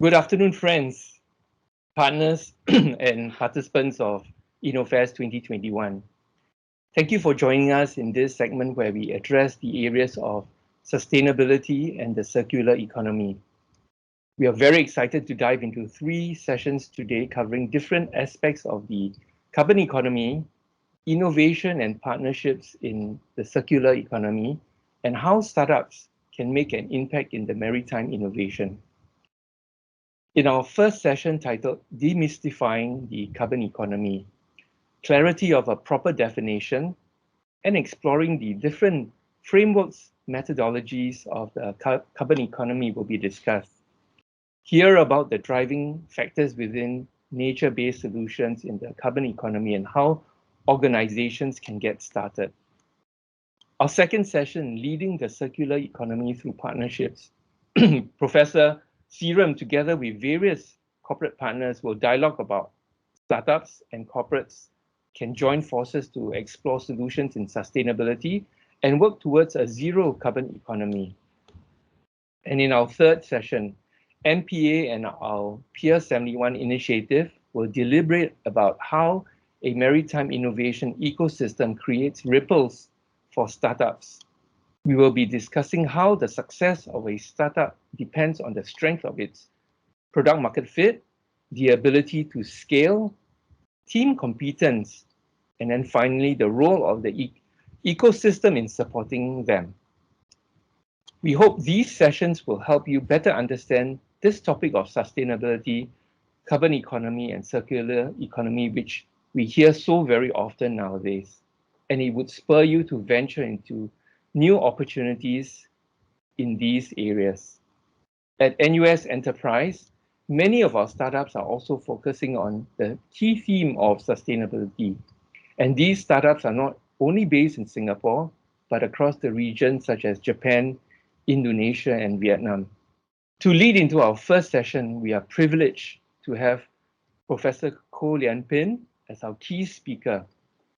Good afternoon, friends, partners, and participants of InnovFest 2021. Thank you for joining us in this segment where we address the areas of sustainability and the circular economy. We are very excited to dive into 3 sessions today covering different aspects of the carbon economy, innovation and partnerships in the circular economy, and how startups can make an impact in the maritime innovation. In our first session titled Demystifying the Carbon Economy, clarity of a proper definition, and exploring the different frameworks, methodologies of the carbon economy will be discussed. Hear about the driving factors within nature-based solutions in the carbon economy and how organizations can get started. Our second session, Leading the Circular Economy Through Partnerships, Professor Serum, together with various corporate partners, will dialogue about startups and corporates can join forces to explore solutions in sustainability and work towards a zero carbon economy. And in our third session, MPA and our Pier 71 initiative will deliberate about how a maritime innovation ecosystem creates ripples for startups. We will be discussing how the success of a startup depends on the strength of its product market fit, the ability to scale, team competence, and then finally the role of the ecosystem in supporting them. We hope these sessions will help you better understand this topic of sustainability, carbon economy, and circular economy, which we hear so very often nowadays. And it would spur you to venture into new opportunities in these areas. At NUS Enterprise, many of our startups are also focusing on the key theme of sustainability. And these startups are not only based in Singapore, but across the region such as Japan, Indonesia, and Vietnam. To lead into our first session, we are privileged to have Professor Koh Lian Pin as our key speaker.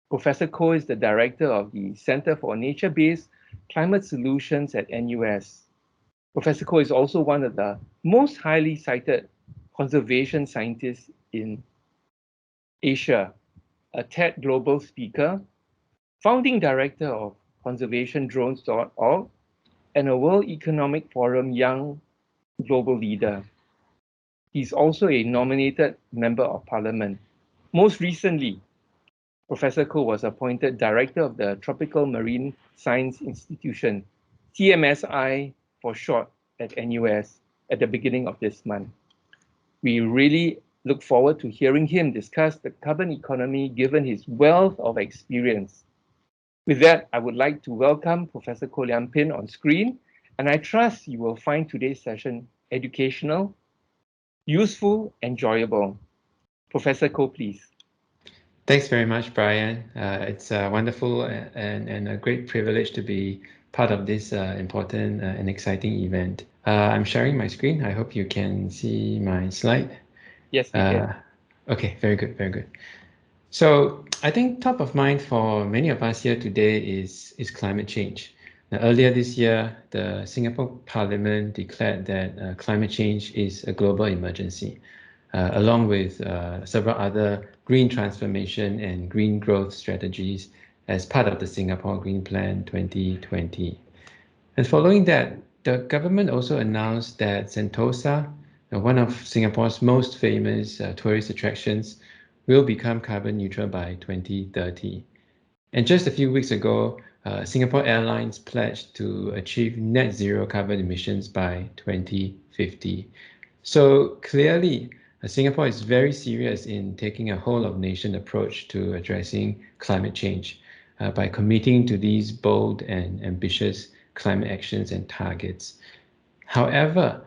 Professor Koh is the director of the Center for Nature-Based Climate Solutions at NUS. Professor Koh is also one of the most highly cited conservation scientists in Asia, a TED Global speaker, founding director of conservationdrones.org, and a World Economic Forum Young Global Leader. He's also a nominated Member of Parliament. Most recently, Professor Koh was appointed Director of the Tropical Marine Science Institution, TMSI for short, at NUS at the beginning of this month. We really look forward to hearing him discuss the carbon economy given his wealth of experience. With that, I would like to welcome Professor Koh Lian Pin on screen, and I trust you will find today's session educational, useful, enjoyable. Professor Koh, please. Thanks very much, Brian. It's wonderful and a great privilege to be part of this important and exciting event. I'm sharing my screen. I hope you can see my slide. Yes, we can. Okay, very good, very good. So I think top of mind for many of us here today is climate change. Now, earlier this year, the Singapore Parliament declared that climate change is a global emergency, along with several other green transformation and green growth strategies as part of the Singapore Green Plan 2020. And following that, the government also announced that Sentosa, one of Singapore's most famous tourist attractions, will become carbon neutral by 2030. And just a few weeks ago, Singapore Airlines pledged to achieve net zero carbon emissions by 2050. So clearly, Singapore is very serious in taking a whole-of-nation approach to addressing climate change by committing to these bold and ambitious climate actions and targets. However,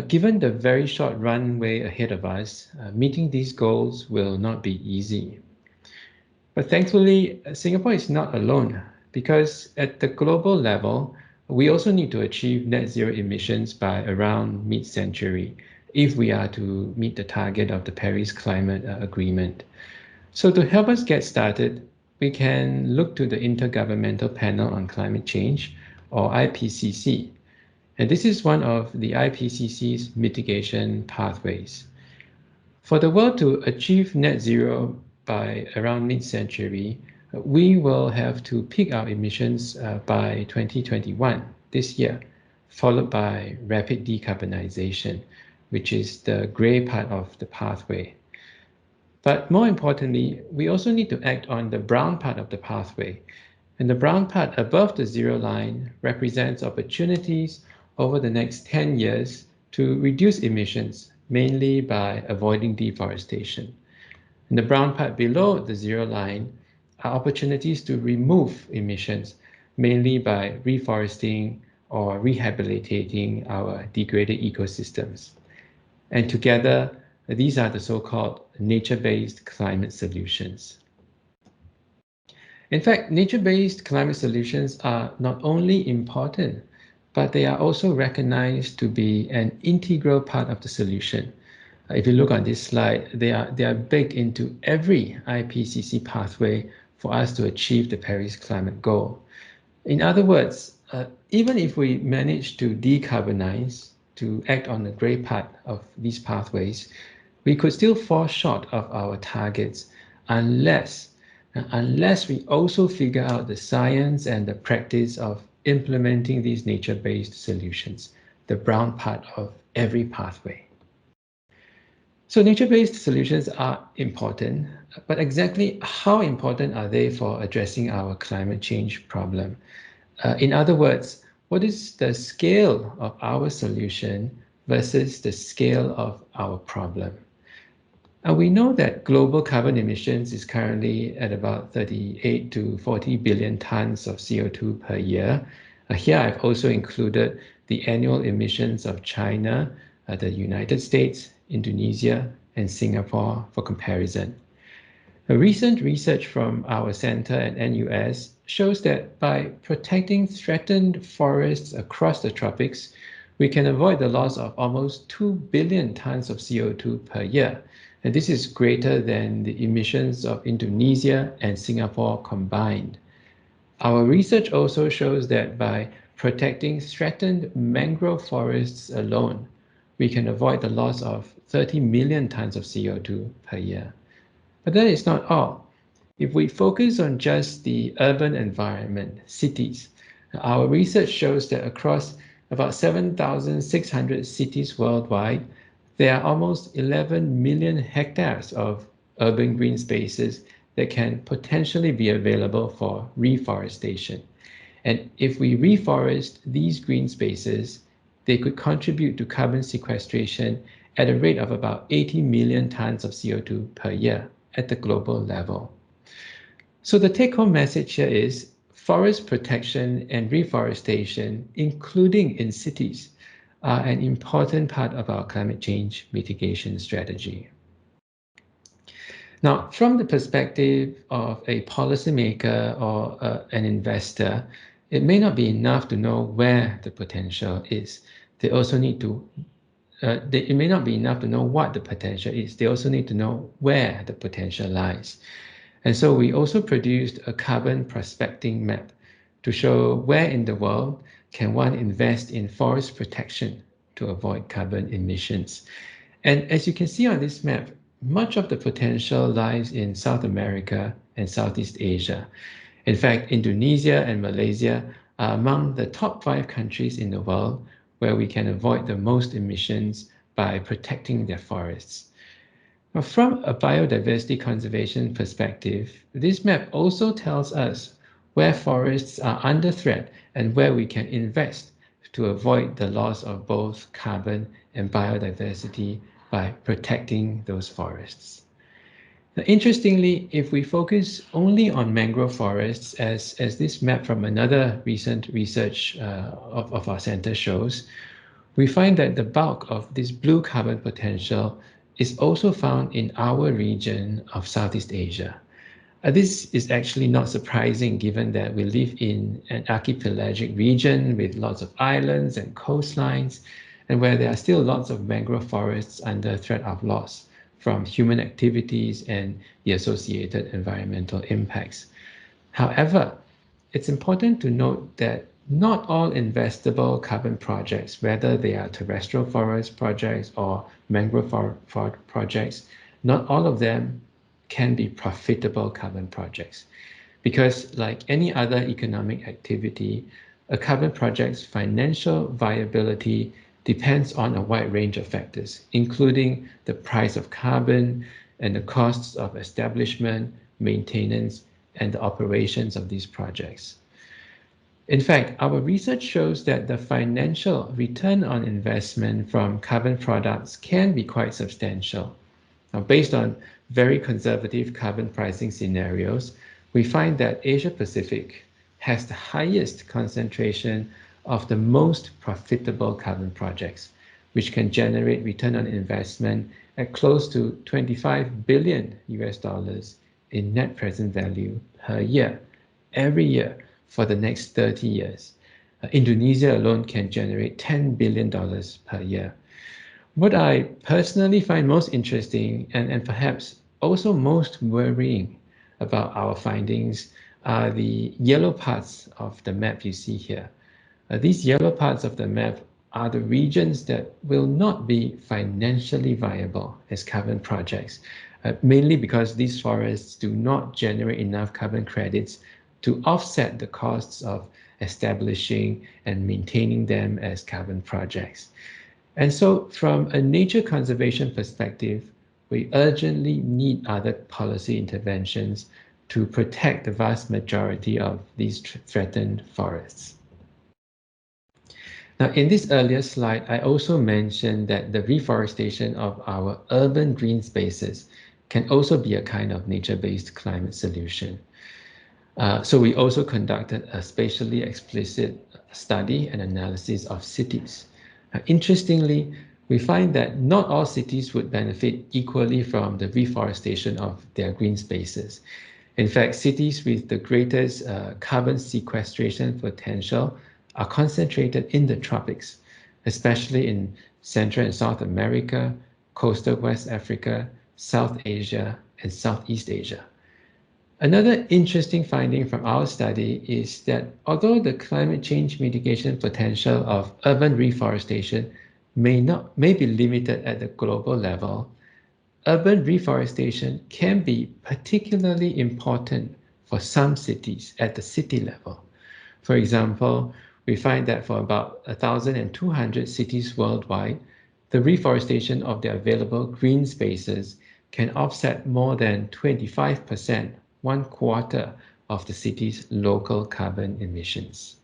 given the very short runway ahead of us, meeting these goals will not be easy. But thankfully, Singapore is not alone, because at the global level, we also need to achieve net zero emissions by around mid-century if we are to meet the target of the Paris Climate Agreement. So to help us get started, we can look to the Intergovernmental Panel on Climate Change, or IPCC. And this is one of the IPCC's mitigation pathways. For the world to achieve net zero by around mid-century, we will have to peak our emissions by 2021, this year, followed by rapid decarbonization, which is the gray part of the pathway. But more importantly, we also need to act on the brown part of the pathway. And the brown part above the zero line represents opportunities over the next 10 years to reduce emissions, mainly by avoiding deforestation. And the brown part below the zero line are opportunities to remove emissions, mainly by reforesting or rehabilitating our degraded ecosystems. And together, these are the so-called nature-based climate solutions. In fact, nature-based climate solutions are not only important, but they are also recognized to be an integral part of the solution. If you look on this slide, they are baked into every IPCC pathway for us to achieve the Paris climate goal. In other words, even if we manage to decarbonize, to act on the gray part of these pathways, we could still fall short of our targets unless we also figure out the science and the practice of implementing these nature-based solutions, the brown part of every pathway. So nature-based solutions are important, but exactly how important are they for addressing our climate change problem? In other words, what is the scale of our solution versus the scale of our problem? And we know that global carbon emissions is currently at about 38 to 40 billion tons of CO2 per year. Here I've also included the annual emissions of China, the United States, Indonesia, and Singapore for comparison. A recent research from our center at NUS shows that by protecting threatened forests across the tropics, we can avoid the loss of almost 2 billion tons of CO2 per year. And this is greater than the emissions of Indonesia and Singapore combined. Our research also shows that by protecting threatened mangrove forests alone, we can avoid the loss of 30 million tons of CO2 per year. But that is not all. If we focus on just the urban environment, cities, our research shows that across about 7,600 cities worldwide, there are almost 11 million hectares of urban green spaces that can potentially be available for reforestation. And if we reforest these green spaces, they could contribute to carbon sequestration at a rate of about 80 million tons of CO2 per year at the global level. So the take-home message here is forest protection and reforestation, including in cities, are an important part of our climate change mitigation strategy. Now, from the perspective of a policymaker or an investor, it may not be enough to know where the potential is. They also need to it may not be enough to know what the potential is. They also need to know where the potential lies. And so we also produced a carbon prospecting map to show where in the world can one invest in forest protection to avoid carbon emissions. And as you can see on this map, much of the potential lies in South America and Southeast Asia. In fact, Indonesia and Malaysia are among the top 5 countries in the world where we can avoid the most emissions by protecting their forests. Now, from a biodiversity conservation perspective, this map also tells us where forests are under threat and where we can invest to avoid the loss of both carbon and biodiversity by protecting those forests. Now, interestingly, if we focus only on mangrove forests, as this map from another recent research of our center shows, we find that the bulk of this blue carbon potential is also found in our region of Southeast Asia. This is actually not surprising given that we live in an archipelagic region with lots of islands and coastlines, and where there are still lots of mangrove forests under threat of loss from human activities and the associated environmental impacts. However, it's important to note that not all investable carbon projects, whether they are terrestrial forest projects or mangrove projects, not all of them can be profitable carbon projects. Because like any other economic activity, a carbon project's financial viability depends on a wide range of factors, including the price of carbon and the costs of establishment, maintenance, and the operations of these projects. In fact, our research shows that the financial return on investment from carbon products can be quite substantial. Now, based on very conservative carbon pricing scenarios, we find that Asia Pacific has the highest concentration of the most profitable carbon projects, which can generate return on investment at close to 25 billion US dollars in net present value per year, every year for the next 30 years. Indonesia alone can generate $10 billion per year. What I personally find most interesting and perhaps also most worrying about our findings are the yellow parts of the map you see here. These yellow parts of the map are the regions that will not be financially viable as carbon projects, mainly because these forests do not generate enough carbon credits to offset the costs of establishing and maintaining them as carbon projects. And so from a nature conservation perspective, we urgently need other policy interventions to protect the vast majority of these threatened forests. Now, in this earlier slide, I also mentioned that the reforestation of our urban green spaces can also be a kind of nature-based climate solution. So we also conducted a spatially explicit study and analysis of cities. Interestingly, we find that not all cities would benefit equally from the reforestation of their green spaces. In fact, cities with the greatest carbon sequestration potential are concentrated in the tropics, especially in Central and South America, coastal West Africa, South Asia, and Southeast Asia. Another interesting finding from our study is that although the climate change mitigation potential of urban reforestation may be limited at the global level, urban reforestation can be particularly important for some cities at the city level. For example, we find that for about 1,200 cities worldwide, the reforestation of the available green spaces can offset more than 25%, 1/4 of the city's local carbon emissions.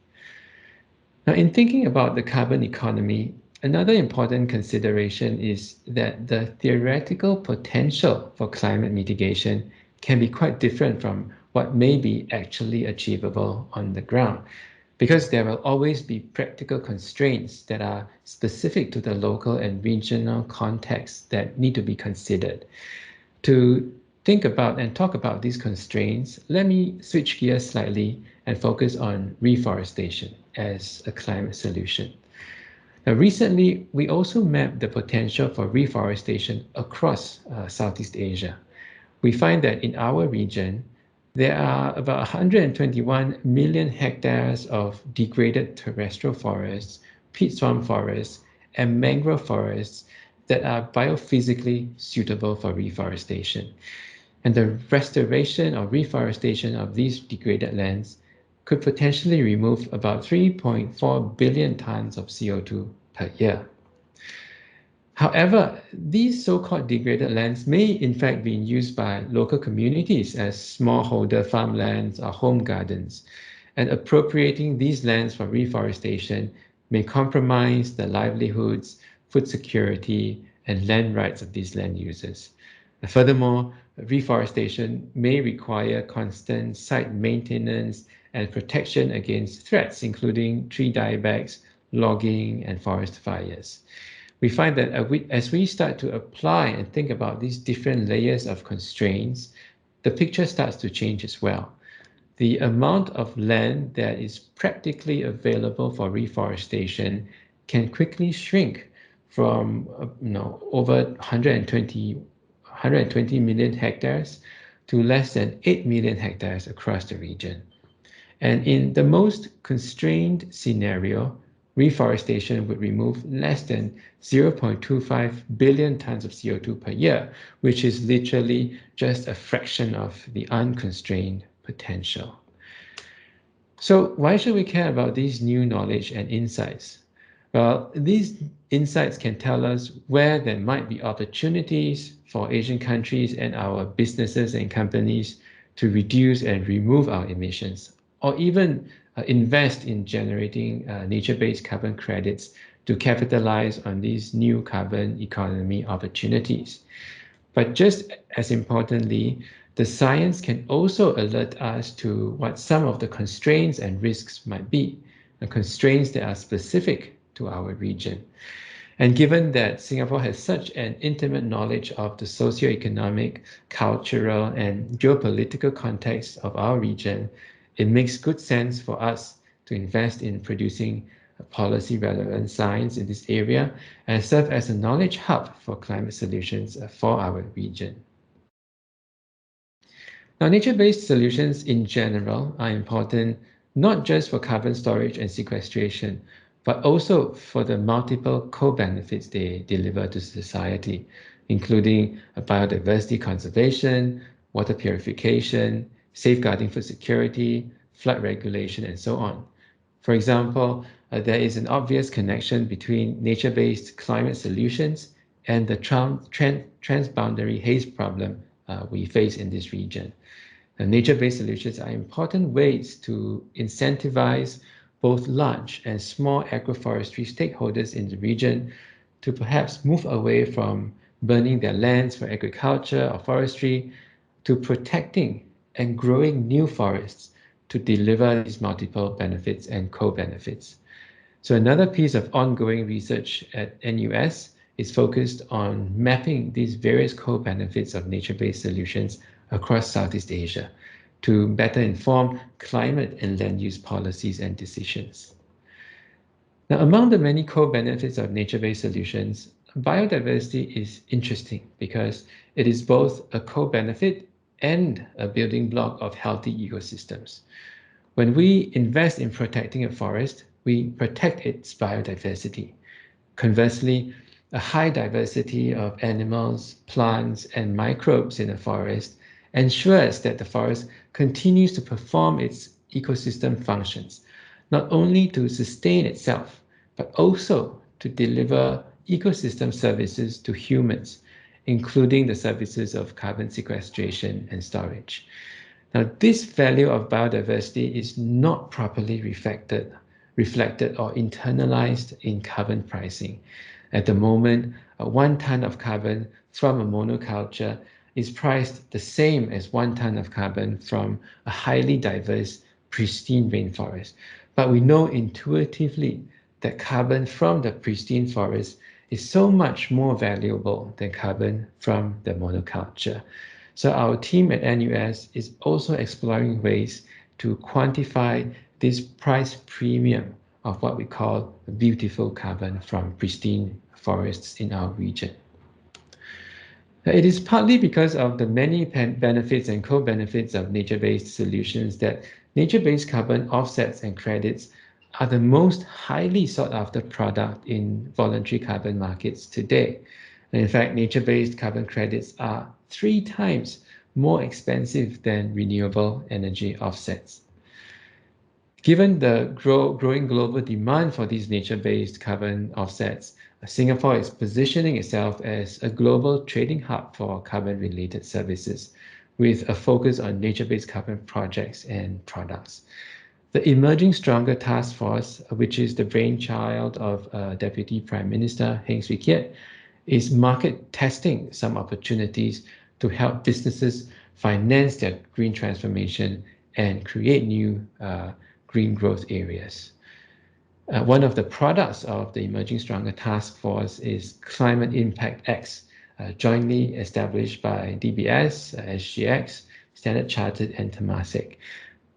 Now, in thinking about the carbon economy, another important consideration is that the theoretical potential for climate mitigation can be quite different from what may be actually achievable on the ground, because there will always be practical constraints that are specific to the local and regional context that need to be considered. To think about and talk about these constraints, let me switch gears slightly and focus on reforestation as a climate solution. Now, recently, we also mapped the potential for reforestation across Southeast Asia. We find that in our region, there are about 121 million hectares of degraded terrestrial forests, peat swamp forests, and mangrove forests that are biophysically suitable for reforestation. And the restoration or reforestation of these degraded lands could potentially remove about 3.4 billion tons of CO2 per year. However, these so-called degraded lands may in fact be used by local communities as smallholder farmlands or home gardens, and appropriating these lands for reforestation may compromise the livelihoods, food security, and land rights of these land users. Furthermore, reforestation may require constant site maintenance and protection against threats, including tree diebacks, logging, and forest fires. We find that as we start to apply and think about these different layers of constraints, the picture starts to change as well. The amount of land that is practically available for reforestation can quickly shrink from over 120 million hectares to less than 8 million hectares across the region. And in the most constrained scenario, reforestation would remove less than 0.25 billion tons of CO2 per year, which is literally just a fraction of the unconstrained potential. So why should we care about these new knowledge and insights? Well, these insights can tell us where there might be opportunities for Asian countries and our businesses and companies to reduce and remove our emissions, or even invest in generating nature-based carbon credits to capitalize on these new carbon economy opportunities. But just as importantly, the science can also alert us to what some of the constraints and risks might be, the constraints that are specific to our region. And given that Singapore has such an intimate knowledge of the socioeconomic, cultural, and geopolitical context of our region, it makes good sense for us to invest in producing policy relevant science in this area and serve as a knowledge hub for climate solutions for our region. Now, nature-based solutions in general are important not just for carbon storage and sequestration, but also for the multiple co-benefits they deliver to society, including biodiversity conservation, water purification, safeguarding food security, flood regulation, and so on. For example, there is an obvious connection between nature-based climate solutions and the transboundary haze problem we face in this region. Nature-based solutions are important ways to incentivize both large and small agroforestry stakeholders in the region to perhaps move away from burning their lands for agriculture or forestry to protecting and growing new forests to deliver these multiple benefits and co-benefits. So another piece of ongoing research at NUS is focused on mapping these various co-benefits of nature-based solutions across Southeast Asia to better inform climate and land use policies and decisions. Now, among the many co-benefits of nature-based solutions, biodiversity is interesting because it is both a co-benefit and a building block of healthy ecosystems. When we invest in protecting a forest, we protect its biodiversity. Conversely, a high diversity of animals, plants, and microbes in a forest ensures that the forest continues to perform its ecosystem functions, not only to sustain itself, but also to deliver ecosystem services to humans, including the services of carbon sequestration and storage. Now, this value of biodiversity is not properly reflected or internalized in carbon pricing. At the moment, 1 ton of carbon from a monoculture is priced the same as 1 ton of carbon from a highly diverse, pristine rainforest. But we know intuitively that carbon from the pristine forest is so much more valuable than carbon from the monoculture. So our team at NUS is also exploring ways to quantify this price premium of what we call beautiful carbon from pristine forests in our region. It is partly because of the many benefits and co-benefits of nature-based solutions that nature-based carbon offsets and credits are the most highly sought-after product in voluntary carbon markets today. And in fact, nature-based carbon credits are 3 times more expensive than renewable energy offsets. Given the growing global demand for these nature-based carbon offsets, Singapore is positioning itself as a global trading hub for carbon-related services, with a focus on nature-based carbon projects and products. The Emerging Stronger Task Force, which is the brainchild of Deputy Prime Minister Heng Swee Keat, is market testing some opportunities to help businesses finance their green transformation and create new green growth areas. One of the products of the Emerging Stronger Task Force is Climate Impact X, jointly established by DBS, SGX, Standard Chartered, and Temasek.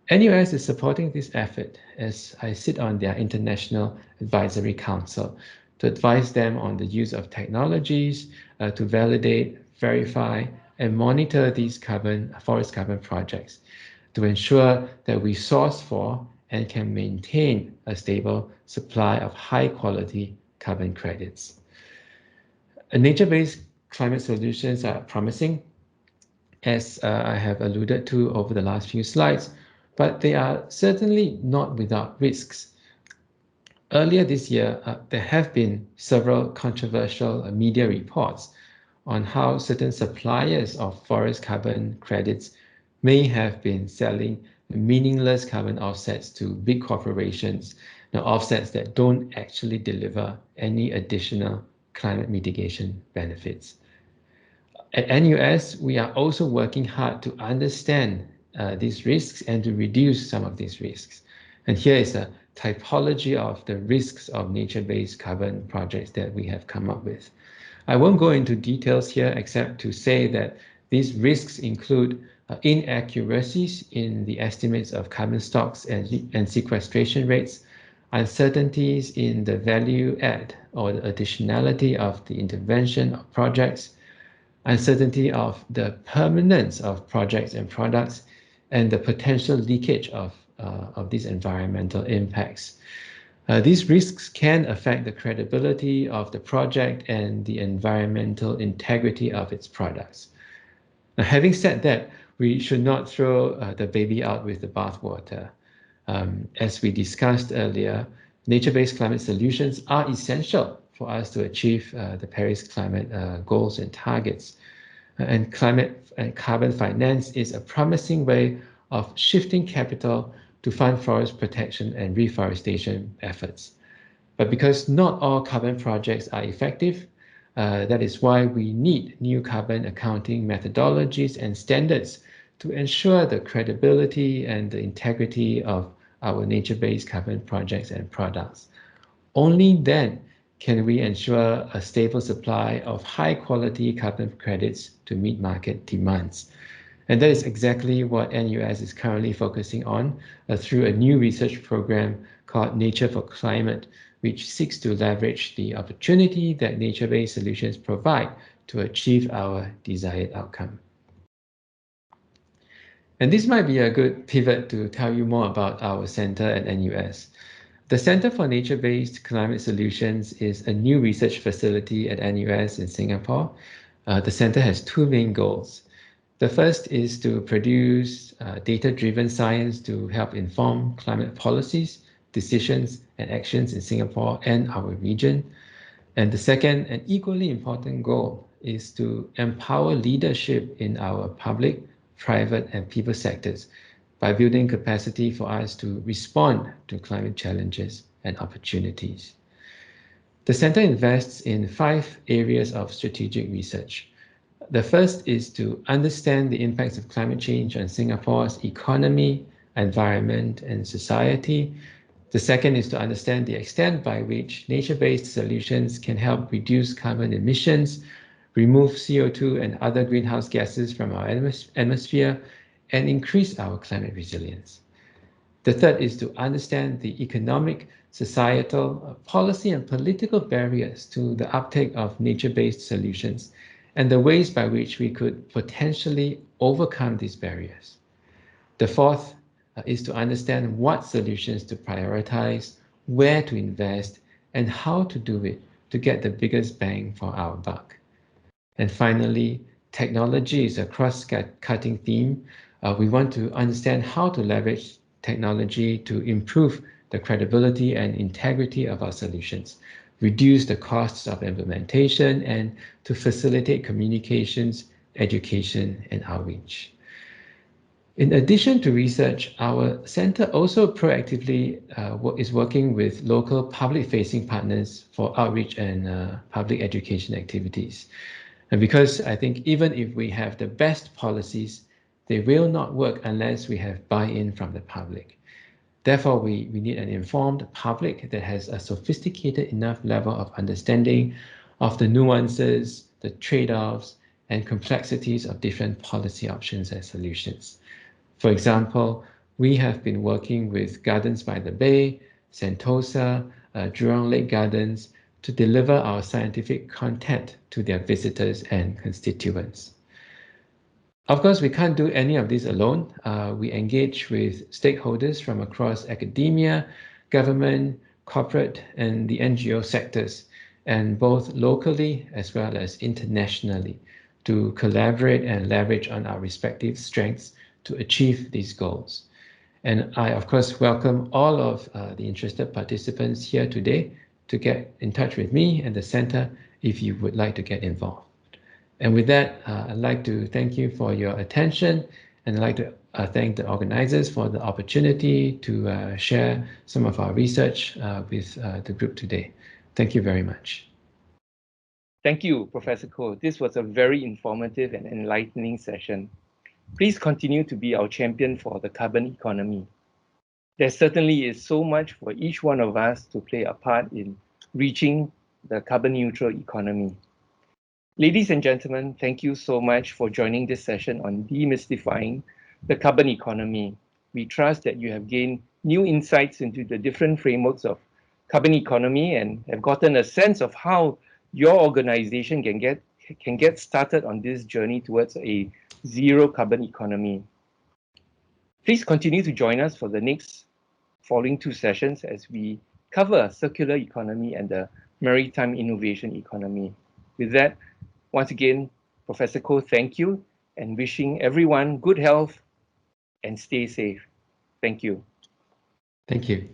NUS is supporting this effort as I sit on their International Advisory Council to advise them on the use of technologies to validate, verify, and monitor these forest carbon projects, to ensure that we source for and can maintain a stable supply of high-quality carbon credits. Nature-based climate solutions are promising, as I have alluded to over the last few slides, but they are certainly not without risks. Earlier this year, there have been several controversial media reports on how certain suppliers of forest carbon credits may have been selling meaningless carbon offsets to big corporations, offsets that don't actually deliver any additional climate mitigation benefits. At NUS, we are also working hard to understand these risks and to reduce some of these risks. And here is a typology of the risks of nature-based carbon projects that we have come up with. I won't go into details here except to say that these risks include inaccuracies in the estimates of carbon stocks and sequestration rates, uncertainties in the value add or the additionality of the intervention of projects, uncertainty of the permanence of projects and products, and the potential leakage of these environmental impacts. These risks can affect the credibility of the project and the environmental integrity of its products. Now, having said that, we should not throw the baby out with the bathwater. As we discussed earlier, nature-based climate solutions are essential for us to achieve the Paris climate goals and targets. And climate and carbon finance is a promising way of shifting capital to fund forest protection and reforestation efforts. But because not all carbon projects are effective, that is why we need new carbon accounting methodologies and standards to ensure the credibility and the integrity of our nature-based carbon projects and products. Only then can we ensure a stable supply of high-quality carbon credits to meet market demands. And that is exactly what NUS is currently focusing on through a new research program called Nature for Climate, which seeks to leverage the opportunity that nature-based solutions provide to achieve our desired outcome. And this might be a good pivot to tell you more about our center at NUS. The Center for Nature-Based Climate Solutions is a new research facility at NUS in Singapore. The center has two main goals. The first is to produce data-driven science to help inform climate policies, decisions, and actions in Singapore and our region. And the second and equally important goal is to empower leadership in our public, private, and people sectors by building capacity for us to respond to climate challenges and opportunities. The center invests in 5 areas of strategic research. The first is to understand the impacts of climate change on Singapore's economy, environment, and society. The second is to understand the extent by which nature-based solutions can help reduce carbon emissions, remove CO2 and other greenhouse gases from our atmosphere, and increase our climate resilience. The third is to understand the economic, societal, policy, and political barriers to the uptake of nature-based solutions and the ways by which we could potentially overcome these barriers. The fourth is to understand what solutions to prioritize, where to invest, and how to do it to get the biggest bang for our buck. And finally, technology is a cross-cutting theme. We want to understand how to leverage technology to improve the credibility and integrity of our solutions, reduce the costs of implementation, and to facilitate communications, education, and outreach. In addition to research, our center also proactively is working with local public-facing partners for outreach and public education activities. And because I think even if we have the best policies, they will not work unless we have buy-in from the public. Therefore, we need an informed public that has a sophisticated enough level of understanding of the nuances, the trade-offs, and complexities of different policy options and solutions. For example, we have been working with Gardens by the Bay, Sentosa, Jurong Lake Gardens to deliver our scientific content to their visitors and constituents. Of course, we can't do any of this alone. We engage with stakeholders from across academia, government, corporate, and the NGO sectors, and both locally as well as internationally, to collaborate and leverage on our respective strengths to achieve these goals. And I, of course, welcome all of the interested participants here today to get in touch with me and the center if you would like to get involved. And with that, I'd like to thank you for your attention, and I'd like to thank the organizers for the opportunity to share some of our research with the group today. Thank you very much. Thank you, Professor Koh. This was a very informative and enlightening session. Please continue to be our champion for the carbon economy. There certainly is so much for each one of us to play a part in reaching the carbon neutral economy. Ladies and gentlemen, thank you so much for joining this session on demystifying the carbon economy. We trust that you have gained new insights into the different frameworks of carbon economy and have gotten a sense of how your organization can get started on this journey towards a zero carbon economy. Please continue to join us for the next following two sessions as we cover circular economy and the maritime innovation economy. With that, once again, Professor Koh, thank you, and wishing everyone good health and stay safe. Thank you. Thank you.